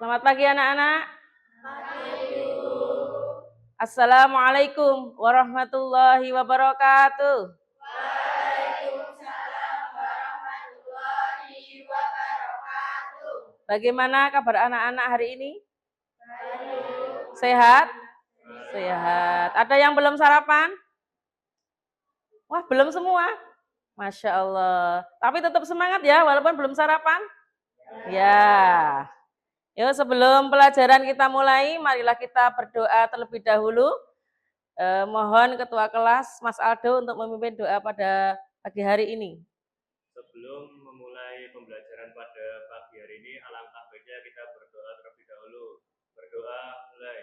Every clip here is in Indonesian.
Selamat pagi anak-anak. Assalamualaikum warahmatullahi wabarakatuh. Bagaimana kabar anak-anak hari ini? Sehat? Sehat. Ada yang belum sarapan? Wah, belum semua. Masya Allah. Tapi tetap semangat ya, walaupun belum sarapan. Ya. Yuk, sebelum pelajaran kita mulai, marilah kita berdoa terlebih dahulu. Mohon Ketua Kelas Mas Aldo untuk memimpin doa pada pagi hari ini. Sebelum memulai pembelajaran pada pagi hari ini, alangkah baiknya kita berdoa terlebih dahulu. Berdoa mulai.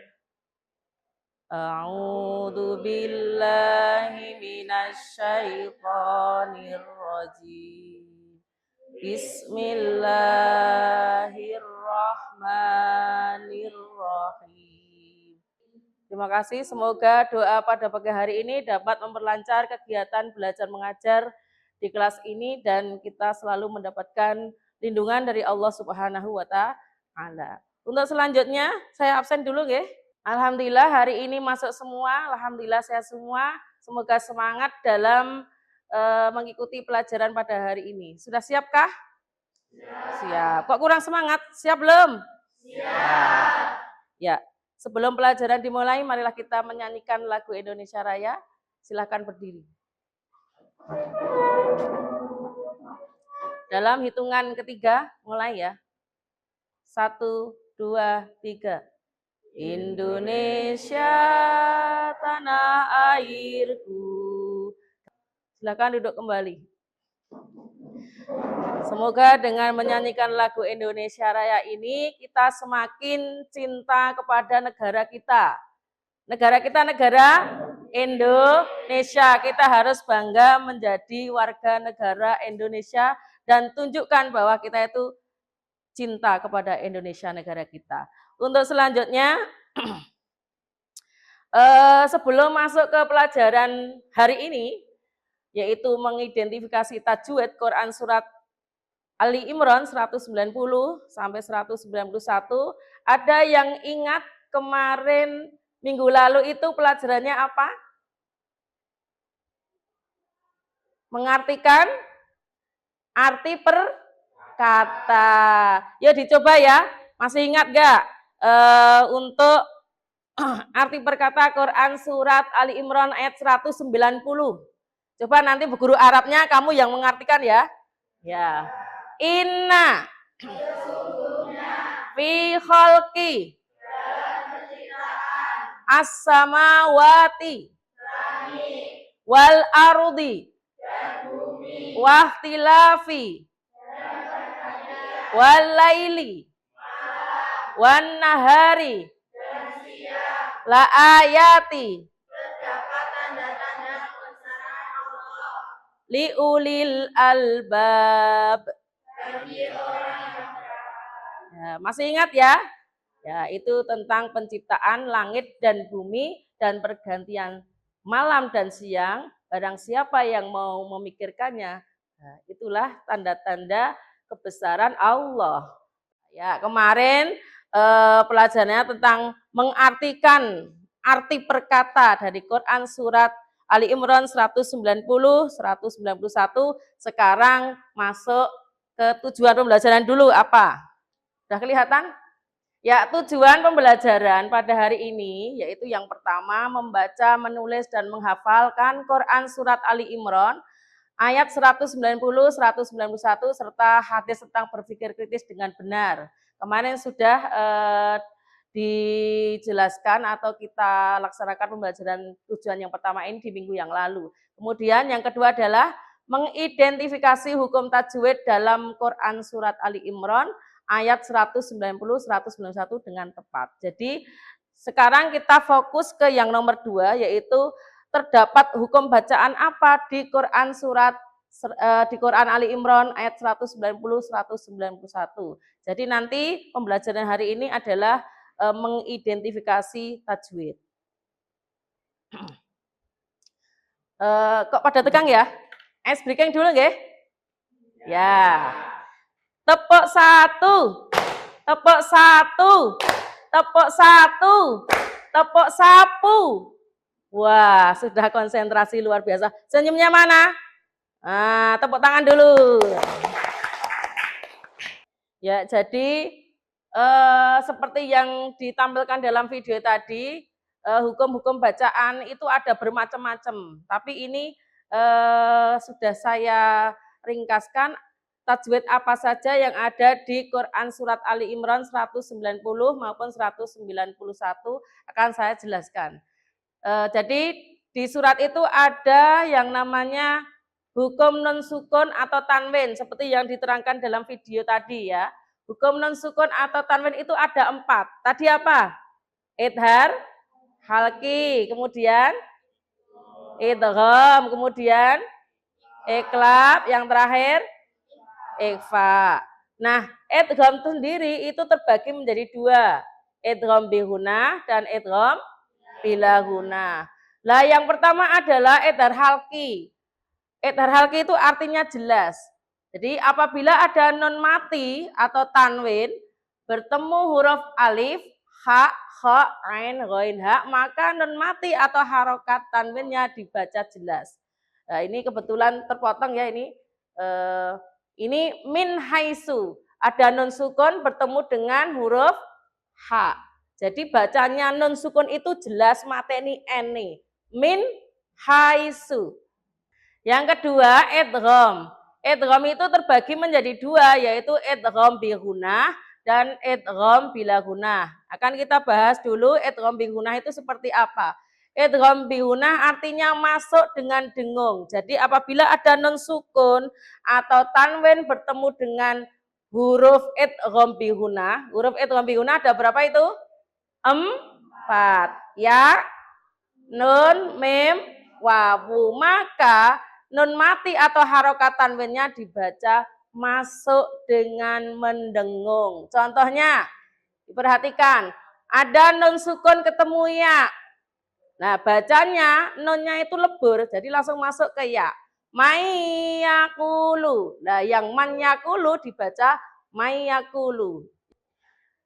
A'udzu billahi minasyaitonir rajim. Bismillahirrahmanirrahim. Terima kasih, semoga doa pada pagi hari ini dapat memperlancar kegiatan belajar mengajar di kelas ini dan kita selalu mendapatkan lindungan dari Allah Subhanahu wa Ta'ala. Untuk selanjutnya, saya absen dulu ya. Alhamdulillah hari ini masuk semua, alhamdulillah sehat semua. Semoga semangat dalam mengikuti pelajaran pada hari ini. Sudah siapkah? Siap. Kok kurang semangat? Siap belum? Siap. Ya. Sebelum pelajaran dimulai, marilah kita menyanyikan lagu Indonesia Raya. Silakan berdiri. Dalam hitungan ketiga, mulai ya. 1, 2, 3. Indonesia, tanah airku. Silakan duduk kembali. Semoga dengan menyanyikan lagu Indonesia Raya ini, kita semakin cinta kepada negara kita. Negara kita negara Indonesia. Kita harus bangga menjadi warga negara Indonesia dan tunjukkan bahwa kita itu cinta kepada Indonesia negara kita. Untuk selanjutnya, sebelum masuk ke pelajaran hari ini, yaitu mengidentifikasi tajwid Quran surat Ali Imran 190 sampai 191, ada yang ingat kemarin minggu lalu itu pelajarannya apa? Mengartikan arti perkata. Ya dicoba ya, masih ingat gak? Untuk arti perkata Quran surat Ali Imran ayat 190. Coba nanti bu guru Arabnya kamu yang mengartikan ya. Ya. Inna fi khalqi as-samawati wal ardi wahtilafi wal laili wan nahari la ayati liulil albab. Ya, masih ingat ya? Ya, itu tentang penciptaan langit dan bumi dan pergantian malam dan siang. Barang siapa yang mau memikirkannya, nah, itulah tanda-tanda kebesaran Allah. Ya, kemarin pelajarannya tentang mengartikan arti perkata dari Quran surat Ali Imran 190, 191. Sekarang masuk ke tujuan pembelajaran dulu apa? Sudah kelihatan? Ya, tujuan pembelajaran pada hari ini yaitu yang pertama membaca, menulis dan menghafalkan Quran surat Ali Imran ayat 190, 191 serta hadis tentang berpikir kritis dengan benar. Kemarin sudah dijelaskan atau kita laksanakan pembelajaran tujuan yang pertama ini di minggu yang lalu. Kemudian yang kedua adalah mengidentifikasi hukum tajwid dalam Quran surat Ali Imran ayat 190, 191 dengan tepat. Jadi sekarang kita fokus ke yang nomor 2 yaitu terdapat hukum bacaan apa di Quran surat di Quran Ali Imran ayat 190, 191. Jadi nanti pembelajaran hari ini adalah mengidentifikasi tajwid. Kok pada tegang ya? Ice breaking dulu nggih? Ya. Tepuk 1. Tepuk satu. Tepuk satu. Tepuk sapu. Wah, sudah konsentrasi luar biasa. Senyumnya mana? Nah, tepuk tangan dulu. Ya, jadi seperti yang ditampilkan dalam video tadi, hukum-hukum bacaan itu ada bermacam-macam. Tapi ini sudah saya ringkaskan tajwid apa saja yang ada di Quran Surat Ali Imran 190 maupun 191 akan saya jelaskan. Jadi di surat itu ada yang namanya hukum non sukun atau tanwin seperti yang diterangkan dalam video tadi ya. Hukum non sukun atau tanwin itu ada 4. Tadi apa? Idhar, halki, kemudian idgham, kemudian iklab, yang terakhir ikhfa. Nah, idgham sendiri itu terbagi menjadi 2. Idgham bihunah dan idgham bila guna. Lah yang pertama adalah idhar halki. Idhar halki itu artinya jelas. Jadi apabila ada nun mati atau tanwin bertemu huruf alif, ha, kha, ain, ghain, ha, maka nun mati atau harokat tanwinnya dibaca jelas. Nah, ini kebetulan terpotong ya ini. Ini min haisu. Ada nun sukun bertemu dengan huruf ha. Jadi bacanya nun sukun itu jelas mateni ene. Min haisu. Yang kedua idgham. Idgham itu terbagi menjadi 2 yaitu idgham bi gunah dan idgham bila gunah. Akan kita bahas dulu idgham bi gunah itu seperti apa. Idgham bi gunah artinya masuk dengan dengung. Jadi apabila ada nun sukun atau tanwin bertemu dengan huruf idgham bi gunah, huruf idgham bi gunah ada berapa itu? 4. Ya, nun, mim, wawu. Maka nun mati atau harokat tanwinnya dibaca masuk dengan mendengung. Contohnya, diperhatikan. Ada nun sukun ketemu ya. Nah, bacanya nunnya itu lebur, jadi langsung masuk ke ya. Mayyakulu. Nah, yang manyakulu dibaca mayyakulu.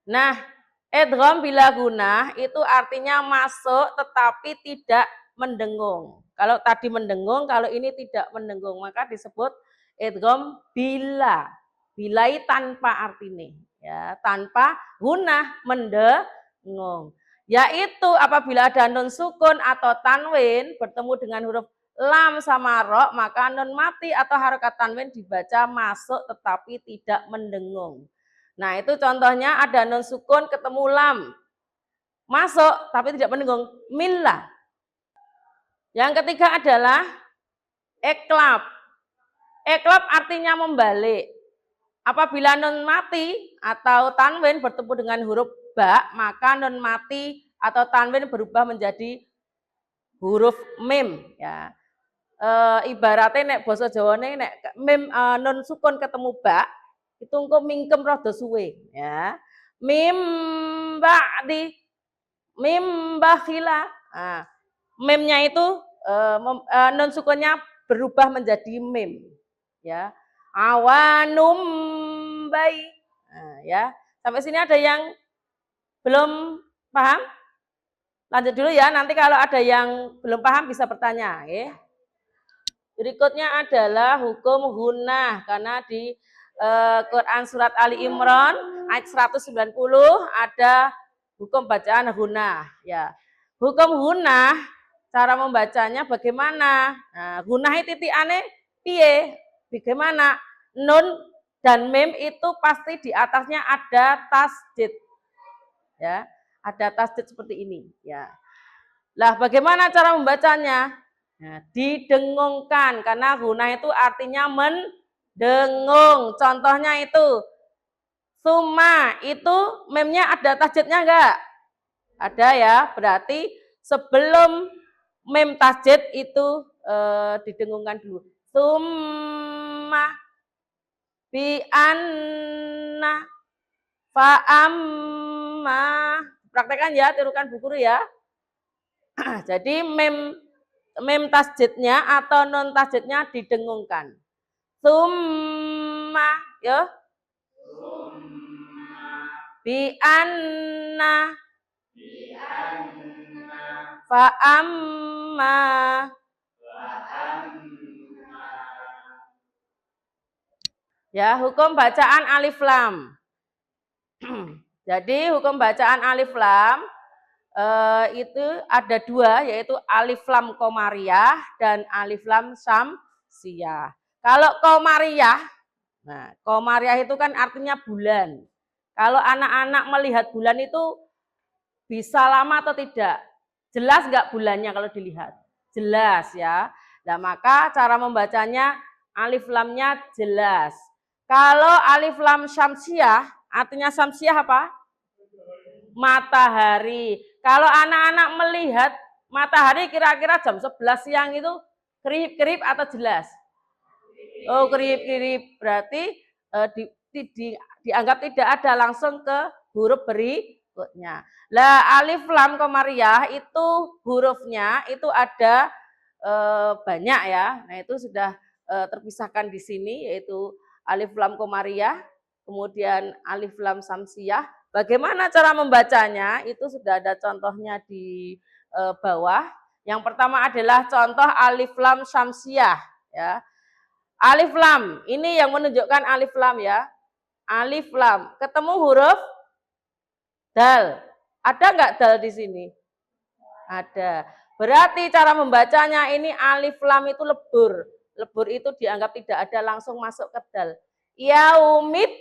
Nah, idgham bila gunah itu artinya masuk tetapi tidak mendengung. Kalau tadi mendengung, kalau ini tidak mendengung, maka disebut idgham bila. Bilai tanpa artine, ya, tanpa gunah mendengung. Yaitu apabila ada nun sukun atau tanwin bertemu dengan huruf lam sama ro, maka nun mati atau harokat tanwin dibaca masuk tetapi tidak mendengung. Nah, itu contohnya ada nun sukun ketemu lam. Masuk tapi tidak mendengung. Millah. Yang ketiga adalah iklab. Iklab artinya membalik. Apabila nun mati atau tanwin bertemu dengan huruf ba, maka nun mati atau tanwin berubah menjadi huruf mim. Ya. Ibaratnya nek basa Jawane nek mim nun sukun ketemu ba, itu engko mingkem rada suwe ya. Mim ba'di mim bakhila. Nah, mimnya itu nun sukunnya berubah menjadi mim ya. Awanum bai. Nah, ya. Sampai sini ada yang belum paham? Lanjut dulu ya, nanti kalau ada yang belum paham bisa bertanya ya. Berikutnya adalah hukum hunah, karena di Quran Surat Ali Imran ayat 190 ada hukum bacaan hunah. Ya. Hukum hunah, cara membacanya bagaimana? Nah, hunah itu titikane piye? Bagaimana? Nun dan mim itu pasti di atasnya ada tasdid. Ya, ada tasdid seperti ini. Ya. Lah, bagaimana cara membacanya? Nah, didengungkan karena gunah itu artinya mendengung. Contohnya itu summa itu memnya ada tasjidnya enggak? Ada ya, berarti sebelum mem tasjid itu didengungkan dulu. Summa bi anna fa amma. Praktekkan ya, tirukan buku ya. Jadi mem tasjidnya atau non tasjidnya didengungkan. Summa, ya. bi anna fa amma. Ya, hukum bacaan alif lam. Jadi hukum bacaan alif lam itu ada dua, yaitu alif lam komariah dan alif lam samsiyah. Kalau komariah, nah komariah itu kan artinya bulan. Kalau anak-anak melihat bulan itu bisa lama atau tidak? Jelas nggak bulannya kalau dilihat? Jelas ya. Nah maka cara membacanya alif lamnya jelas. Kalau alif lam syamsiah, artinya syamsiah apa? Matahari. Kalau anak-anak melihat matahari kira-kira jam 11 siang itu kerip-kerip atau jelas? Oh kerip-kerip. Berarti dianggap tidak ada, langsung ke huruf berikutnya. Lah alif lam komariah itu hurufnya itu ada banyak ya. Nah itu sudah terpisahkan di sini, yaitu alif lam komariah, kemudian alif lam samsiyah. Bagaimana cara membacanya? Itu sudah ada contohnya di bawah. Yang pertama adalah contoh alif lam samsiyah ya. Alif lam, ini yang menunjukkan alif lam ya. Alif lam, ketemu huruf dal. Ada nggak dal di sini? Ada. Berarti cara membacanya ini alif lam itu lebur. Lebur itu dianggap tidak ada, langsung masuk ke dal. Yaumid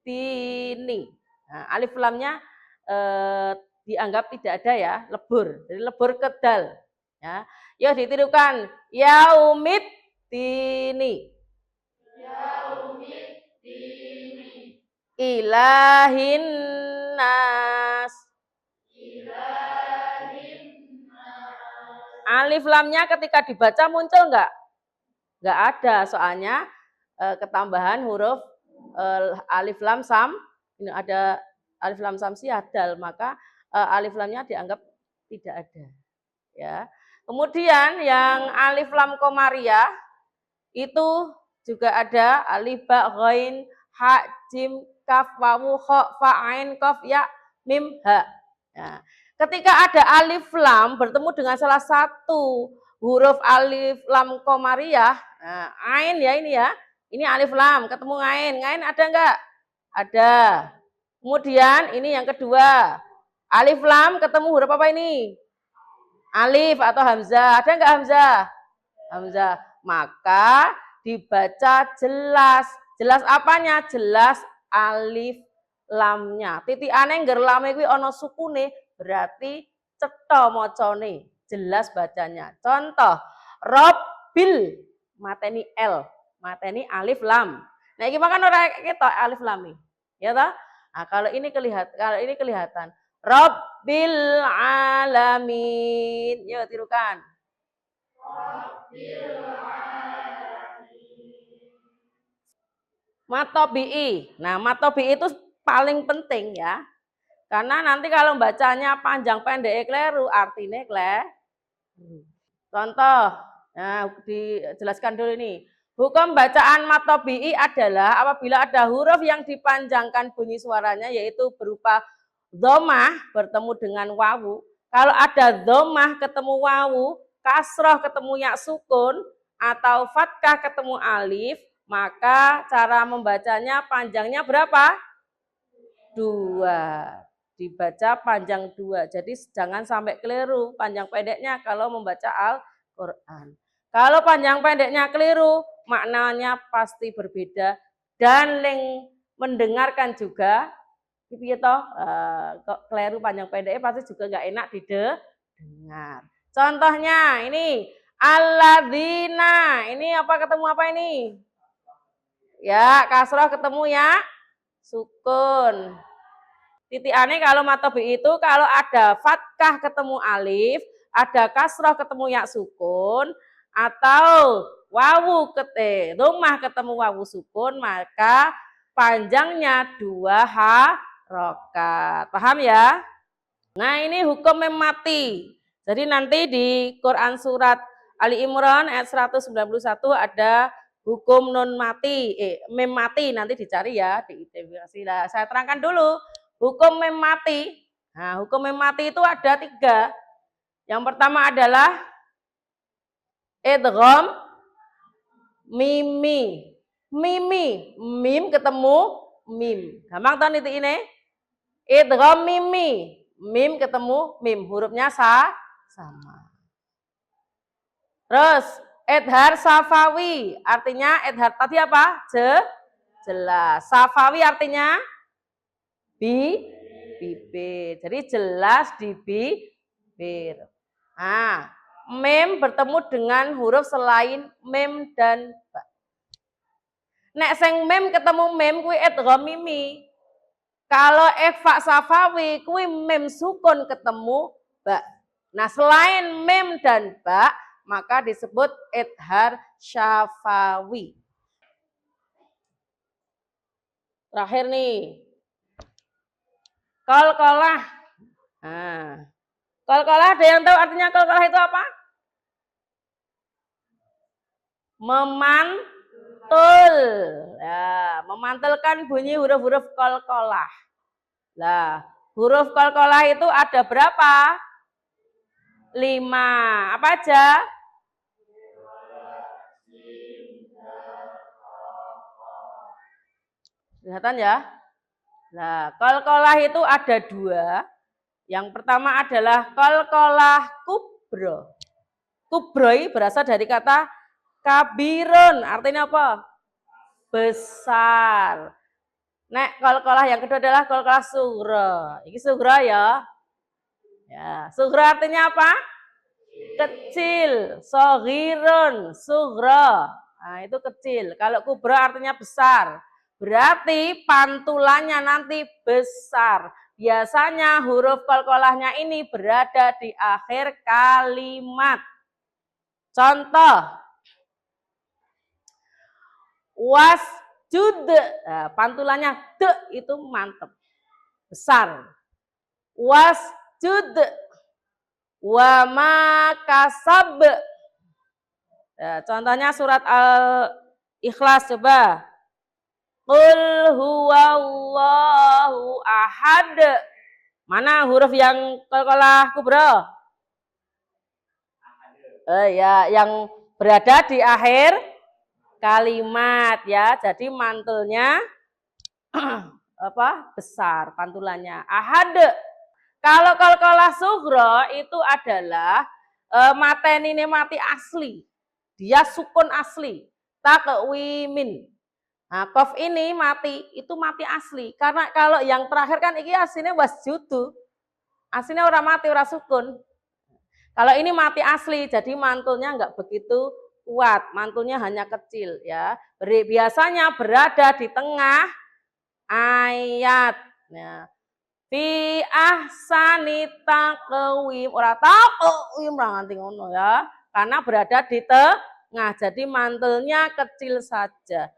dini. Nah, alif lamnya dianggap tidak ada ya, lebur. Jadi lebur ke dal. Ya. Yuk ditirukan. Yaumid dini. Yaumid dini. Ilahin nas. Alif lamnya ketika dibaca muncul enggak? Enggak ada, soalnya ketambahan huruf alif lam sam, ini ada alif lam samsiyah dal, maka alif lamnya dianggap tidak ada. Ya. Kemudian yang alif lam komariah itu juga ada alif ba ghain ha jim kaf wawu kha fa ain qaf ya mim ha. Ya. Ketika ada alif lam bertemu dengan salah satu huruf alif lam komariah, nah, ain ya ini ya, ini alif lam ketemu ain, ain ada enggak? Ada. Kemudian ini yang kedua, alif lam ketemu huruf apa ini? Alif atau hamzah, ada enggak hamzah? Hamzah, maka dibaca jelas. Jelas apanya? Jelas alif lamnya. Titik aneh ngger lame kuwi ana sukune, berarti cetha macane, jelas bacanya. Contoh, Robbil mateni L, mateni alif lam. Nah iki makan ora ketok alif lam. Ya toh? Nah, kalau ini kelihatan. Robbil alamin. Yuk tirukan. Robbil alamin. Matobi'i. Nah, matobi'i itu paling penting ya. Karena nanti kalau bacanya panjang pendek keliru, artinya keliru. Contoh, nah dijelaskan dulu ini. Hukum bacaan matobi'i adalah apabila ada huruf yang dipanjangkan bunyi suaranya, yaitu berupa dhammah bertemu dengan wawu. Kalau ada dhammah ketemu wawu, kasroh ketemu ya sukun, atau fathah ketemu alif, maka cara membacanya panjangnya berapa? 2. Dibaca panjang 2. Jadi jangan sampai keliru panjang pendeknya kalau membaca Al-Quran. Kalau panjang pendeknya keliru, maknanya pasti berbeda. Dan yang mendengarkan juga, kok keliru panjang pendeknya pasti juga nggak enak didengar. Contohnya ini, alladzina. Ini apa ketemu apa ini? Ya, kasroh ketemu ya sukun. Titik aneh kalau matobi itu kalau ada fathah ketemu alif, ada kasroh ketemu ya sukun, atau wawu dhammah ketemu wawu sukun, maka panjangnya 2 harokat. Paham ya? Nah ini hukum mem mati. Jadi nanti di Quran surat Ali Imran ayat 191 ada hukum non mati, mem mati, nanti dicari ya di identifikasi. Saya terangkan dulu. Hukum mem mati. Nah, hukum mem mati itu ada 3. Yang pertama adalah idgham mimi. Mimi, mim ketemu mim. Gampang kan itu ini? Idgham mimi. Mim ketemu mim. Hurufnya sama. Terus idhar safawi. Artinya idhar tadi apa? Jelas. Safawi artinya bibir. Jadi jelas di bibir. Nah, mem bertemu dengan huruf selain mem dan ba. Nek sing mem ketemu mem kuwi idgham mimi. Kalau ikhfa safawi kuwi mem sukun ketemu ba. Nah, selain mem dan ba maka disebut idhar syafawi. Terakhir nih. Qalqalah. Nah, qalqalah ada yang tahu artinya qalqalah itu apa? Memantul. Ya, memantulkan bunyi huruf-huruf qalqalah. Nah, huruf qalqalah itu ada berapa? 5. Apa aja? Kelihatan ya? Nah, qalqalah itu ada 2. Yang pertama adalah qalqalah kubro. Kubroi berasal dari kata kabirun. Artinya apa? Besar. Nek qalqalah yang kedua adalah qalqalah sughra. Ini sughra ya. Ya, sughra artinya apa? Kecil. Shaghirun, sughra. Nah, itu kecil. Kalau kubra artinya besar. Berarti pantulannya nanti besar. Biasanya huruf qalqalahnya ini berada di akhir kalimat. Contoh. Wasjud. Nah, pantulannya de itu mantep. Besar. Wasjud. Wa ma kasab. Nah, contohnya surat Al-Ikhlas coba. Qul huwallahu ahad. Mana huruf yang qalqalah kubra? Ya, yang berada di akhir kalimat ya. Jadi mantulnya apa? Besar pantulannya. Ahad. Kalau qalqalah sughra itu adalah mateni mati asli. Dia sukun asli. Takwimin. Nah, qaf ini mati, itu mati asli. Karena kalau yang terakhir kan ini aslinya wasjudu. Aslinya orang mati, orang sukun. Kalau ini mati asli, jadi mantulnya enggak begitu kuat. Mantulnya hanya kecil ya. Biasanya berada di tengah ayat. Ya. Fi ahsani taqwim. Ora taqwim ra nganti ngono ya. Karena berada di tengah. Jadi mantulnya kecil saja.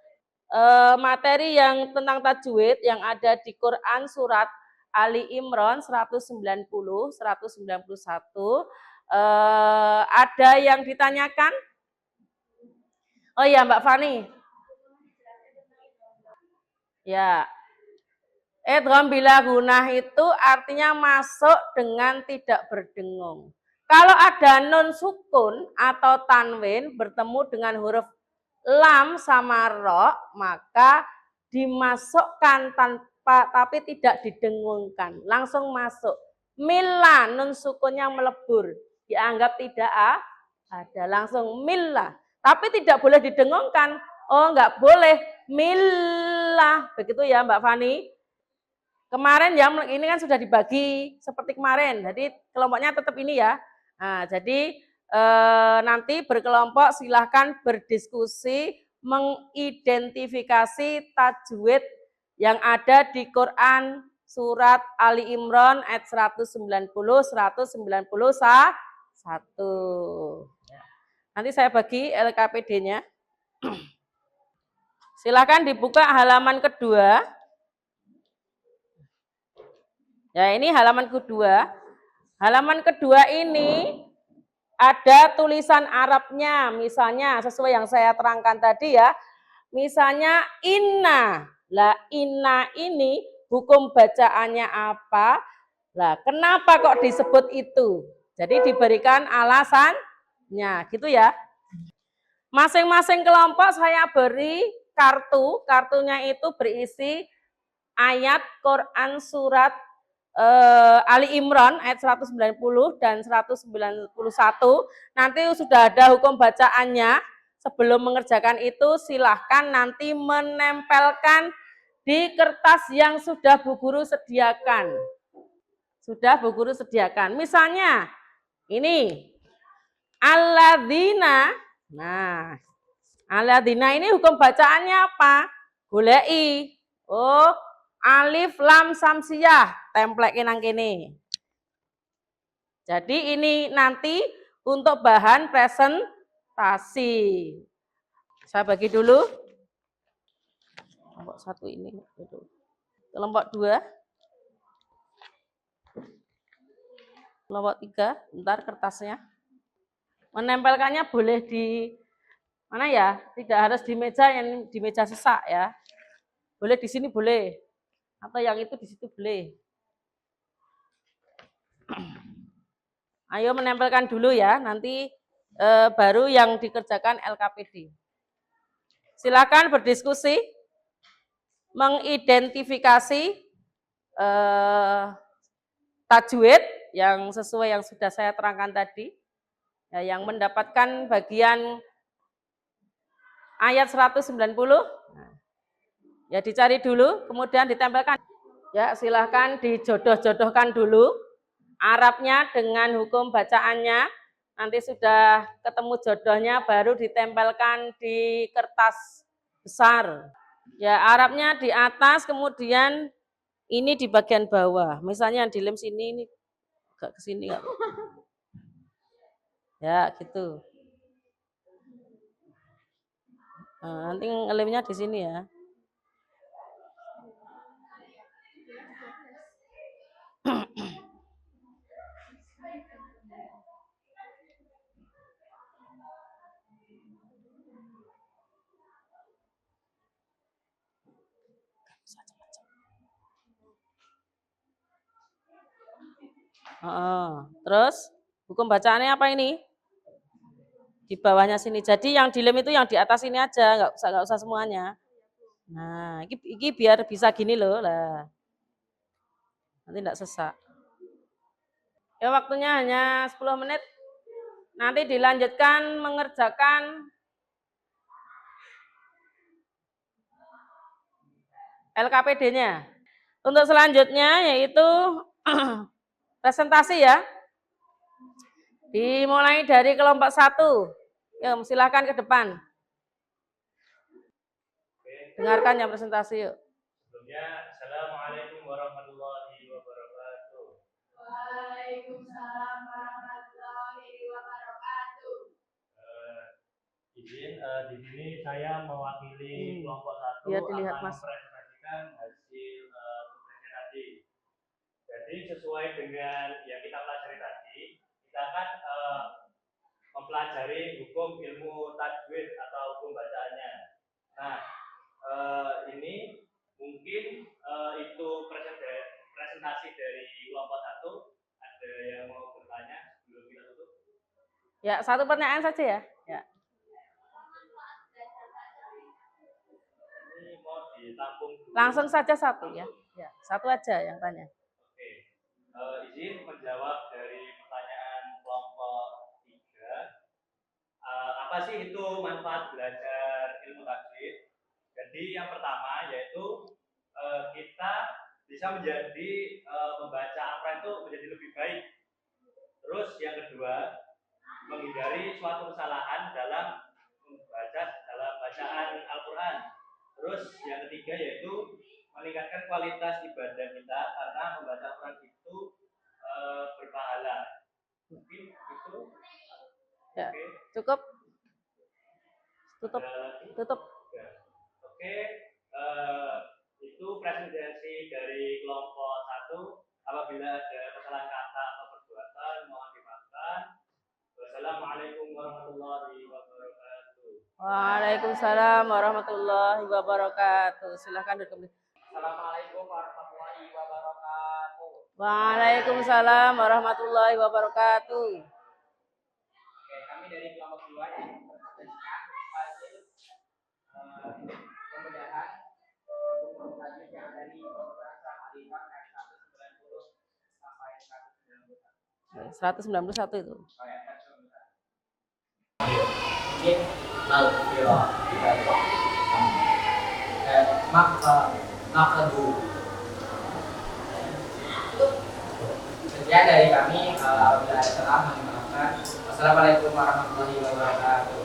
Materi yang tentang tajwid yang ada di Quran surat Ali Imran 190, 191. Ada yang ditanyakan? Oh ya Mbak Fani. Ya. Idgham bila gunah itu artinya masuk dengan tidak berdengung. Kalau ada nun sukun atau tanwin bertemu dengan huruf lam sama ro, maka dimasukkan tanpa tapi tidak didengungkan, langsung masuk. Milla nun sukunnya melebur, dianggap tidak ada, langsung milla. Tapi tidak boleh didengungkan. Oh, enggak boleh milla. Begitu ya Mbak Fani. Kemarin ya ini kan sudah dibagi seperti kemarin. Jadi kelompoknya tetap ini ya. Nah, jadi nanti berkelompok silahkan berdiskusi mengidentifikasi tajwid yang ada di Quran surat Ali Imran ayat 190, 191. Nanti saya bagi LKPD-nya. Silahkan dibuka halaman kedua. Ya, ini halaman kedua. Halaman kedua ini ada tulisan Arabnya, misalnya sesuai yang saya terangkan tadi ya. Misalnya inna. Lah inna ini hukum bacaannya apa. Lah, kenapa kok disebut itu? Jadi diberikan alasannya, gitu ya. Masing-masing kelompok saya beri kartu, kartunya itu berisi ayat Quran surat Ali Imran ayat 190 dan 191. Nanti sudah ada hukum bacaannya. Sebelum mengerjakan itu silahkan nanti menempelkan di kertas yang sudah Bu Guru sediakan. Sudah Bu Guru sediakan. Misalnya ini alladzina. Nah, alladzina ini hukum bacaannya apa? Golei. Oh, alif lam samsiyah, template nang kene. Jadi ini nanti untuk bahan presentasi. Saya bagi dulu. Kelompok 1 ini. Kelompok 2. Kelompok 3. Bentar kertasnya. Menempelkannya boleh di mana ya? Tidak harus di meja, yang di meja sesak ya. Boleh di sini boleh. Atau yang itu di situ boleh. Ayo menempelkan dulu ya, nanti baru yang dikerjakan LKPD. Silakan berdiskusi, mengidentifikasi tajwid yang sesuai yang sudah saya terangkan tadi, ya, yang mendapatkan bagian ayat 190, ya dicari dulu, kemudian ditempelkan. Ya silahkan dijodoh-jodohkan dulu Arabnya dengan hukum bacaannya. Nanti sudah ketemu jodohnya baru ditempelkan di kertas besar. Ya Arabnya di atas, kemudian ini di bagian bawah. Misalnya di lem sini, ini agak ke sini. Ya gitu. Nah, nanti ngelemnya di sini ya. Terus hukum bacaannya apa ini? Di bawahnya sini. Jadi yang dilem itu yang di atas ini aja, nggak usah semuanya. Nah, ini biar bisa gini loh lah. Nanti enggak sesak. Ya waktunya hanya 10 menit. Nanti dilanjutkan mengerjakan LKPD-nya. Untuk selanjutnya yaitu presentasi ya. Dimulai dari kelompok 1. Yuk, silakan ke depan. Dengarkan ya presentasi yuk. Sebelumnya, Assalamualaikum warahmatullahi wabarakatuh. Waalaikumsalam warahmatullahi wabarakatuh. Izin di sini saya mewakili kelompok 1 Biar dilihat, akan Mas. mempresentasikan hasil tugasnya tadi. Jadi sesuai dengan yang kita pelajari tadi, kita akan mempelajari hukum ilmu tajwid atau hukum bacaannya. Nah, ini mungkin itu presentasi dari kelompok 1. Ada yang mau bertanya sebelum kita tutup? Ya, satu pertanyaan saja ya. Ya. Ini mau ditampung dulu. Langsung saja satu ya. Ya, satu aja yang tanya. Oke. Izin menjawab dari pertanyaan kelompok 3. Apa sih itu manfaat belajar ilmu tajwid? Jadi yang pertama yaitu kita bisa menjadi membaca Al-Quran itu menjadi lebih baik. Terus yang kedua, menghindari suatu kesalahan dalam membaca dalam bacaan Al-Quran. Terus yang ketiga yaitu meningkatkan kualitas ibadah kita karena membaca Al-Quran itu berpahala. Mungkin itu. Ya, Oke. cukup. Tutup. Ya. Oke. Itu presentasi dari kelompok 1. Apabila ada kesalahan kata atau perbuatan mohon dimaafkan. Wassalamualaikum warahmatullahi wabarakatuh. Waalaikumsalam warahmatullahi wabarakatuh. Silakan duduk. Assalamualaikum warahmatullahi Waalaikumsalam warahmatullahi wabarakatuh. Oke, kami dari kelompok 2 yang mempresentasikan hasil pembedahan buku tajwid yang ada di Bahasa Alifan ayat 190 sampai 191. 191 itu. Oh ya, 191. Ini al-firah makadu. Sekian dari kami, bila ada salah mohon dimaafkan. Wassalamualaikum warahmatullahi wabarakatuh.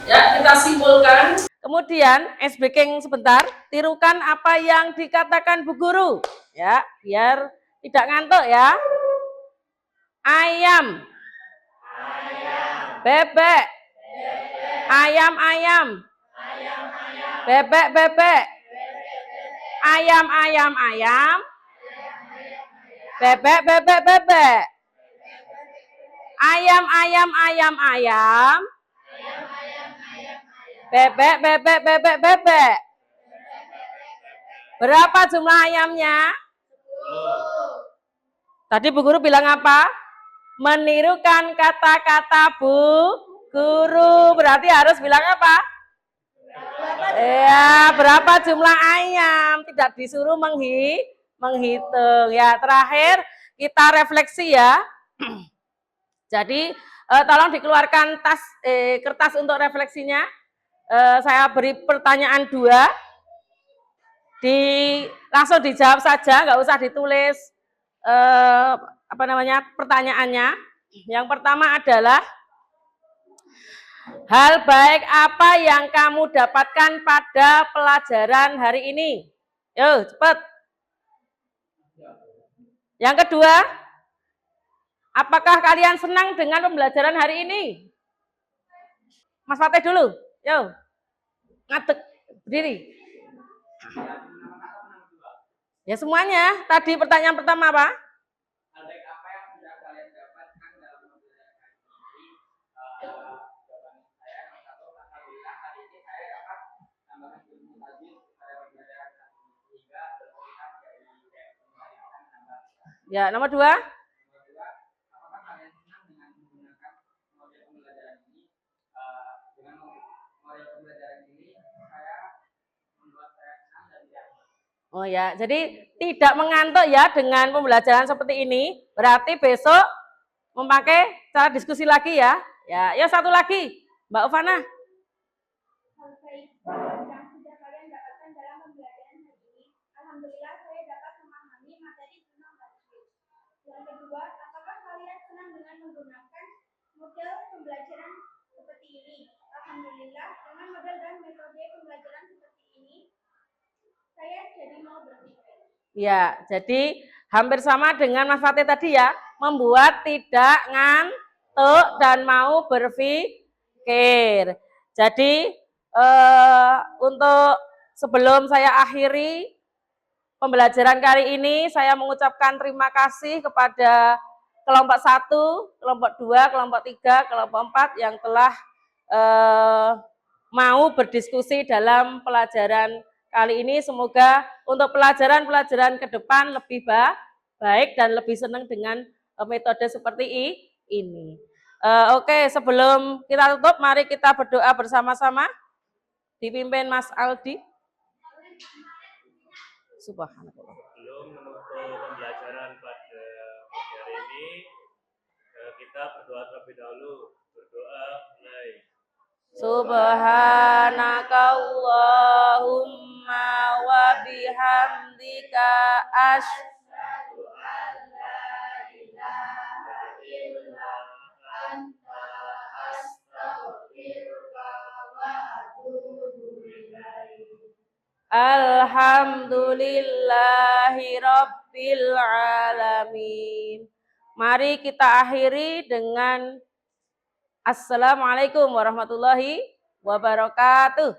Ya, kita simpulkan. Kemudian SBK sebentar, tirukan apa yang dikatakan Bu Guru. Ya, biar tidak ngantuk ya. Ayam. Bebek. Ayam-ayam. Bebek-bebek. Ayam-ayam-ayam. Bebek-bebek-bebek. Ayam-ayam-ayam-ayam. Bebek-bebek-bebek-bebek. Berapa jumlah ayamnya? Tadi Bu Guru bilang apa? Menirukan kata-kata Bu Guru. Berarti harus bilang apa? Ya, berapa jumlah ayam? Tidak disuruh menghitung. Ya, terakhir kita refleksi ya. Jadi tolong dikeluarkan kertas untuk refleksinya. Saya beri pertanyaan 2. Langsung dijawab saja, nggak usah ditulis pertanyaannya. Yang pertama adalah hal baik apa yang kamu dapatkan pada pelajaran hari ini? Yo, cepat. Yang kedua, apakah kalian senang dengan pembelajaran hari ini? Mas Fatih dulu. Yo. Ngadeg, berdiri. Ya semuanya. Tadi pertanyaan pertama apa? Hal baik apa yang sudah kalian dapatkan dalam pembelajaran hari ini? Jawaban saya nomor 1, alhamdulillah hari ini saya dapat tambahan ilmu tajwid pada pembelajaran hari ini sehingga berkaitan dari pembelajaran menambah. Ya, nomor 2. Nomor 2, apakah kalian senang dengan menggunakan model pembelajaran ini? Dengan model pembelajaran ini membuat saya senang dan tidak. Oh ya, jadi tidak mengantuk ya dengan pembelajaran seperti ini. Berarti besok memakai cara diskusi lagi ya. Ya, satu lagi, Mbak Ufana. Hal baik yang sudah kalian dapatkan dalam pembelajaran hari ini. Alhamdulillah saya dapat memahami materi tentang tajwid. Yang kedua, apakah kalian senang dengan menggunakan model pembelajaran seperti ini? Alhamdulillah dengan model dan metode pembelajaran seperti ini saya jadi mau berpikir. Ya, jadi hampir sama dengan Mas Fatih tadi ya, membuat tidak ngantuk dan mau berpikir. Jadi untuk sebelum saya akhiri pembelajaran kali ini, saya mengucapkan terima kasih kepada kelompok 1, kelompok 2, kelompok 3, kelompok 4 yang telah mau berdiskusi dalam pelajaran kali ini. Semoga untuk pelajaran-pelajaran ke depan lebih baik dan lebih senang dengan metode seperti ini. Oke, sebelum kita tutup, mari kita berdoa bersama-sama. Dipimpin Mas Aldi. Subhanallah. Belum menutup pembelajaran pada hari ini, kita berdoa terlebih dahulu. Berdoa mulai. Subhanaka Allahumma wa bihamdika asyhadu an la ilaha illa anta astaghfiruka wa atubu ilaik. Alhamdulillahi rabbil alamin. Mari kita akhiri dengan Assalamualaikum warahmatullahi wabarakatuh.